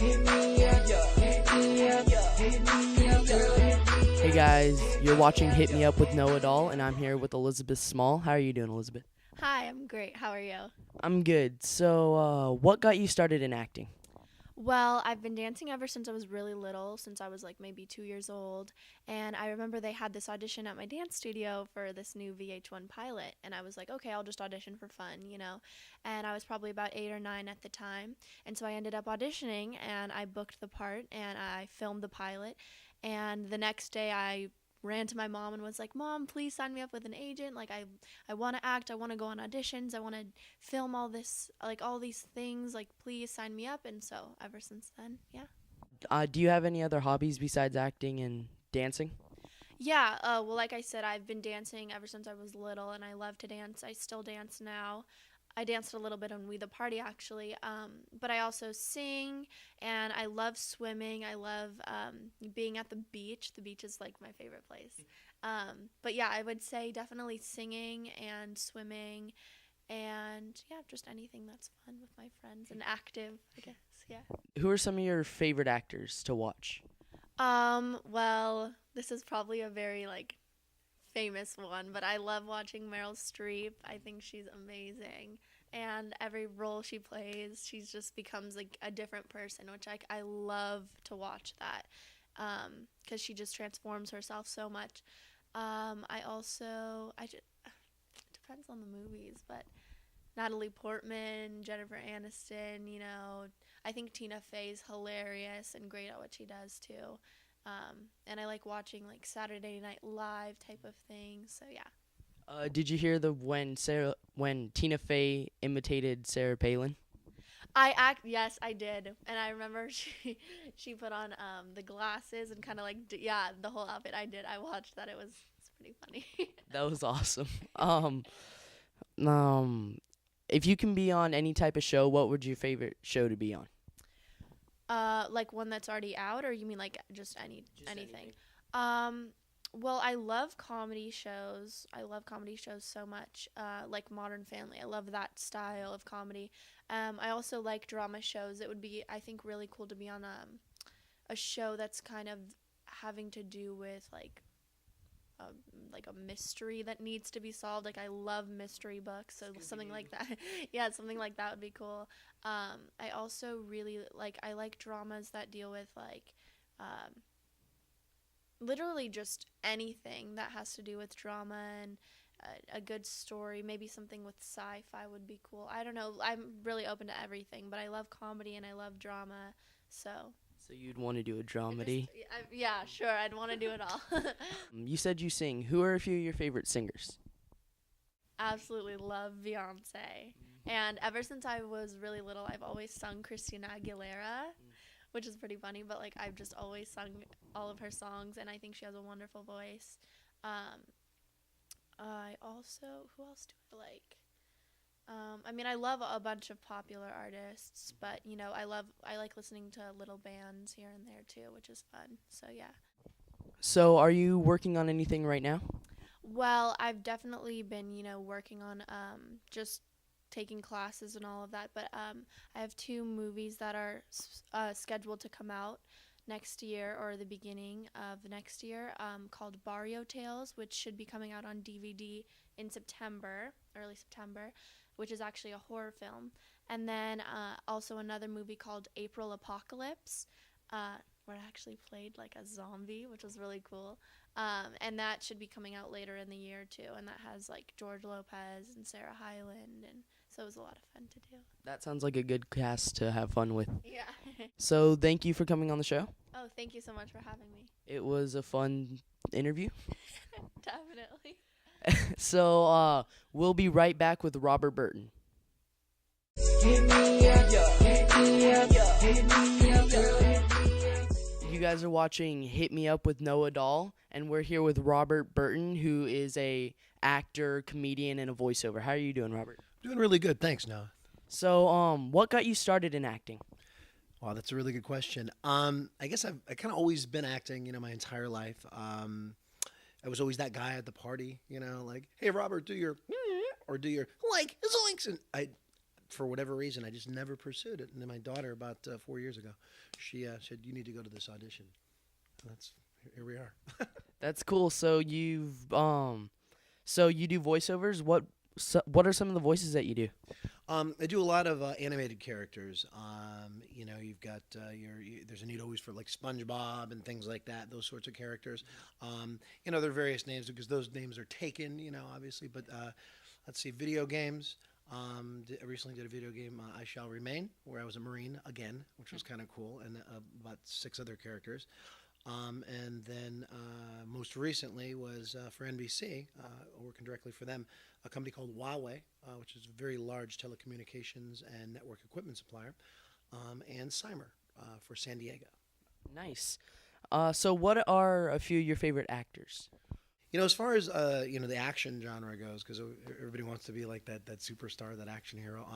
Hey guys, you're watching Hit Me Up with Noah Dahl, and I'm here with Elizabeth Small. How are you doing, Elizabeth? Hi, I'm great. How are you? I'm good. So, what got you started in acting? Well, I've been dancing ever since I was really little, since I was like maybe 2 years old. And I remember they had this audition at my dance studio for this new VH1 pilot. And I was like, okay, I'll just audition for fun. And I was probably about 8 or 9 at the time. And so I ended up auditioning and I booked the part and I filmed the pilot. And the next day I ran to my mom and was like, Mom, please sign me up with an agent. Like, I want to act. I want to go on auditions. I want to film all this, like all these things. Like, please sign me up. And so ever since then, yeah. Do you have any other hobbies besides acting and dancing? Yeah, well, like I said, I've been dancing ever since I was little, and I love to dance. I still dance now. I danced a little bit on We the Party, actually, but I also sing, and I love swimming. I love being at the beach. The beach is like my favorite place. But yeah, I would say definitely singing and swimming, and yeah, just anything that's fun with my friends and active, I guess. Yeah. Who are some of your favorite actors to watch? Well, this is probably a very like famous one, but I love watching Meryl Streep. I think she's amazing. And every role she plays, she just becomes like a different person, which I love to watch that because she just transforms herself so much. It depends on the movies, but Natalie Portman, Jennifer Aniston. I think Tina Fey's hilarious and great at what she does too. And I like watching like Saturday Night Live type of thing. So yeah. Did you hear the when Tina Fey imitated Sarah Palin? Yes, I did. And I remember she put on the glasses and kind of like yeah, the whole outfit. I watched that. It's pretty funny. That was awesome. Um, if you can be on any type of show, what would your favorite show to be on? Like one that's already out, or you mean like just anything? Anything. Um, well, I love comedy shows. I love comedy shows so much. Like Modern Family. I love that style of comedy. I also like drama shows. It would be, I think, really cool to be on a show that's kind of having to do with a, like a mystery that needs to be solved. Like I love mystery books, so something like that. Yeah, something like that would be cool. I also really I like dramas that deal with um, literally just anything that has to do with drama and a good story. Maybe something with sci-fi would be cool. I don't know. I'm really open to everything, but I love comedy and I love drama. So So you'd want to do a I dramedy. yeah, sure. I'd want to do it all. You said you sing. Who are a few of your favorite singers? Absolutely love Beyonce. And ever since I was really little, I've always sung Christina Aguilera, which is pretty funny, but like I've just always sung all of her songs, and I think she has a wonderful voice. Um, who else do I like? I mean, I love a bunch of popular artists, but I like listening to little bands here and there too, which is fun. So yeah. So are you working on anything right now? Well, I've definitely been, working on just taking classes and all of that, but I have two movies that are scheduled to come out next year or the beginning of next year called Barrio Tales, which should be coming out on DVD in September, early September, which is actually a horror film. And then also another movie called April Apocalypse, where I actually played like a zombie, which was really cool. And that should be coming out later in the year too. And that has like George Lopez and Sarah Hyland, and so it was a lot of fun to do. That sounds like a good cast to have fun with. Yeah. So thank you for coming on the show. Oh, thank you so much for having me. It was a fun interview. Definitely. So we'll be right back with Robert Burton. You guys are watching Hit Me Up with Noah Dahl, and we're here with Robert Burton, who is a actor, comedian, and a voiceover. How are you doing, Robert? Doing really good, thanks, Noah. So, what got you started in acting? Wow, that's a really good question. I guess I kind of always been acting, my entire life. I was always that guy at the party, like, hey, Robert, do your or do your like zoinks, and for whatever reason, I just never pursued it. And then my daughter, about 4 years ago, she said, "You need to go to this audition." And that's here we are. That's cool. So you do voiceovers. What are some of the voices that you do? I do a lot of animated characters. You've got there's a need always for like SpongeBob and things like that. Those sorts of characters. There are various names because those names are taken. Obviously. But let's see, video games. I recently did a video game, I Shall Remain, where I was a Marine again, which was kind of cool, and about 6 other characters. And then most recently was for NBC, working directly for them, a company called Huawei, which is a very large telecommunications and network equipment supplier, and Cymer for San Diego. Nice. So what are a few of your favorite actors? As far as the action genre goes, because everybody wants to be like that superstar, that action hero.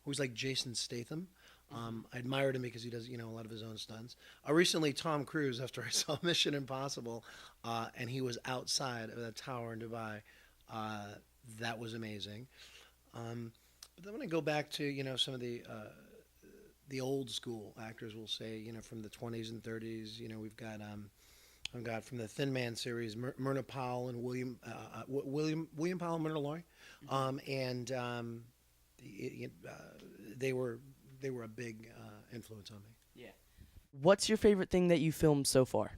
Who's like Jason Statham. I admired him because he does a lot of his own stunts. Recently, Tom Cruise, after I saw Mission Impossible, and he was outside of that tower in Dubai, that was amazing. But then when I go back to some of the old school actors, we'll say from the 20s and 30s, we've got. I've got from the Thin Man series, Myrna Powell and William Powell and Myrna Loy, and they were a big influence on me. Yeah. What's your favorite thing that you filmed so far?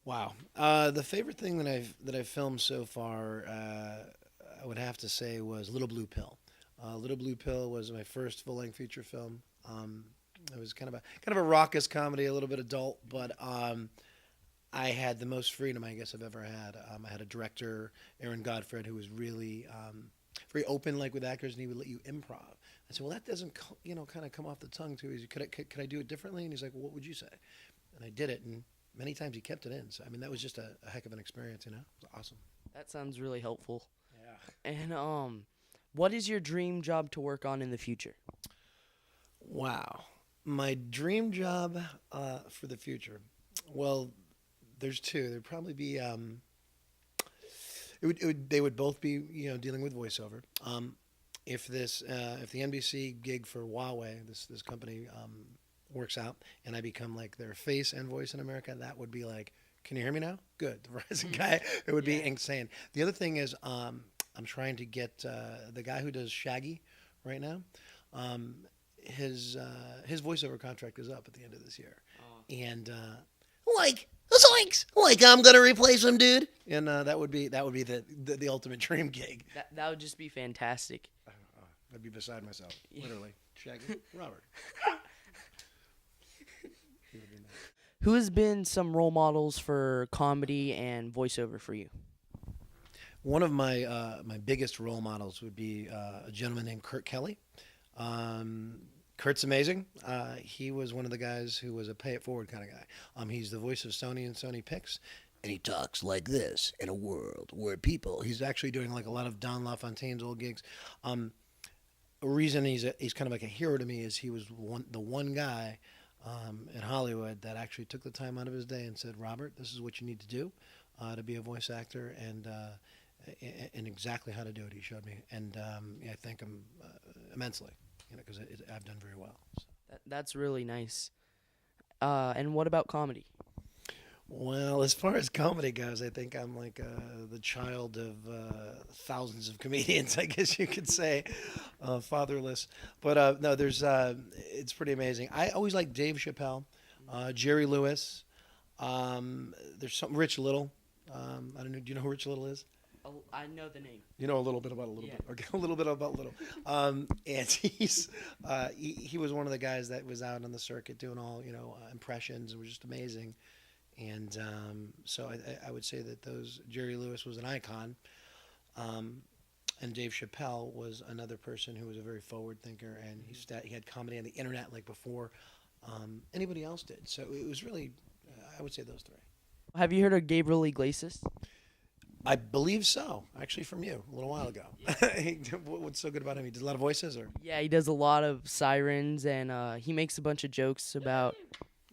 Wow, the favorite thing that I've filmed so far, I would have to say was Little Blue Pill. Little Blue Pill was my first full-length feature film. It was kind of a raucous comedy, a little bit adult, but. I had the most freedom I guess I've ever had. I had a director, Aaron Godfred, who was really very open, like with actors, and he would let you improv. I said, well, that doesn't, kind of come off the tongue too easy. Could I do it differently? And he's like, well, what would you say? And I did it, and many times he kept it in. So that was just a heck of an experience. It was awesome. That sounds really helpful. Yeah. And what is your dream job to work on in the future? Wow, my dream job for the future. Well. There's 2. There'd probably be. They would both be dealing with voiceover. If the NBC gig for Huawei, this company, works out, and I become like their face and voice in America, that would be like, can you hear me now? Good. The Verizon guy, it would be insane. The other thing is, I'm trying to get the guy who does Shaggy right now. His voiceover contract is up at the end of this year, and Zoinks! I'm gonna replace him, dude. And that would be the ultimate dream gig. That would just be fantastic. I'd be beside myself, literally. Shaggy, Robert. Who has been some role models for comedy and voiceover for you? One of my biggest role models would be a gentleman named Kurt Kelly. Kurt's amazing. He was one of the guys who was a pay it forward kind of guy. He's the voice of Sony and Sony Picks, and he talks like this in a world where people. He's actually doing like a lot of Don LaFontaine's old gigs. A reason he's kind of like a hero to me is he was the one guy in Hollywood that actually took the time out of his day and said, Robert, this is what you need to do to be a voice actor, and exactly how to do it. He showed me, and I thank him immensely. Because I've done very well. So. That's really nice. And what about comedy? Well, as far as comedy goes, I think I'm like the child of thousands of comedians, I guess you could say, fatherless. But no, it's pretty amazing. I always like Dave Chappelle, Jerry Lewis. There's something Rich Little. I don't know. Do you know who Rich Little is? I know the name. You know a little bit about a little bit. Okay, a little bit about little. And he was one of the guys that was out on the circuit doing all impressions and was just amazing. And so I would say that Jerry Lewis was an icon, and Dave Chappelle was another person who was a very forward thinker, and he had comedy on the internet like before anybody else did. So it was really, I would say those 3. Have you heard of Gabriel Iglesias? I believe so, actually, from you a little while ago. What's so good about him? He does a lot of voices, or yeah, he does a lot of sirens, and he makes a bunch of jokes about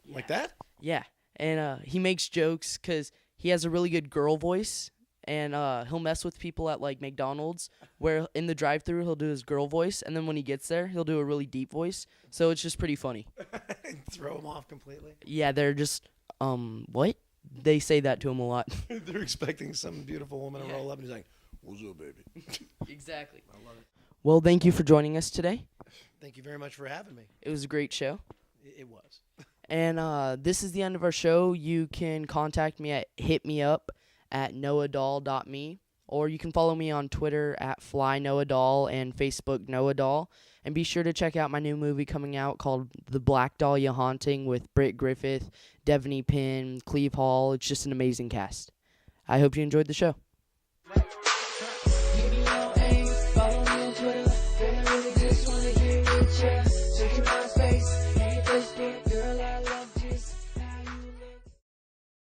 like that. Yeah, and he makes jokes because he has a really good girl voice, and he'll mess with people at like McDonald's, where in the drive-thru he'll do his girl voice, and then when he gets there he'll do a really deep voice. So it's just pretty funny. Throw him off completely. Yeah, they're just what? They say that to him a lot. They're expecting some beautiful woman to Yeah. roll up, and he's like, "What's up, baby?" Exactly. I love it. Well, thank you for joining us today. Thank you very much for having me. It was a great show. It was. And this is the end of our show. You can contact me at hitmeup@noahdahl.me, or you can follow me on Twitter at FlyNoahDahl and Facebook Noah Dahl. And be sure to check out my new movie coming out called The Black Dahlia Haunting with Britt Griffith, Devaney Pinn, Cleve Hall. It's just an amazing cast. I hope you enjoyed the show.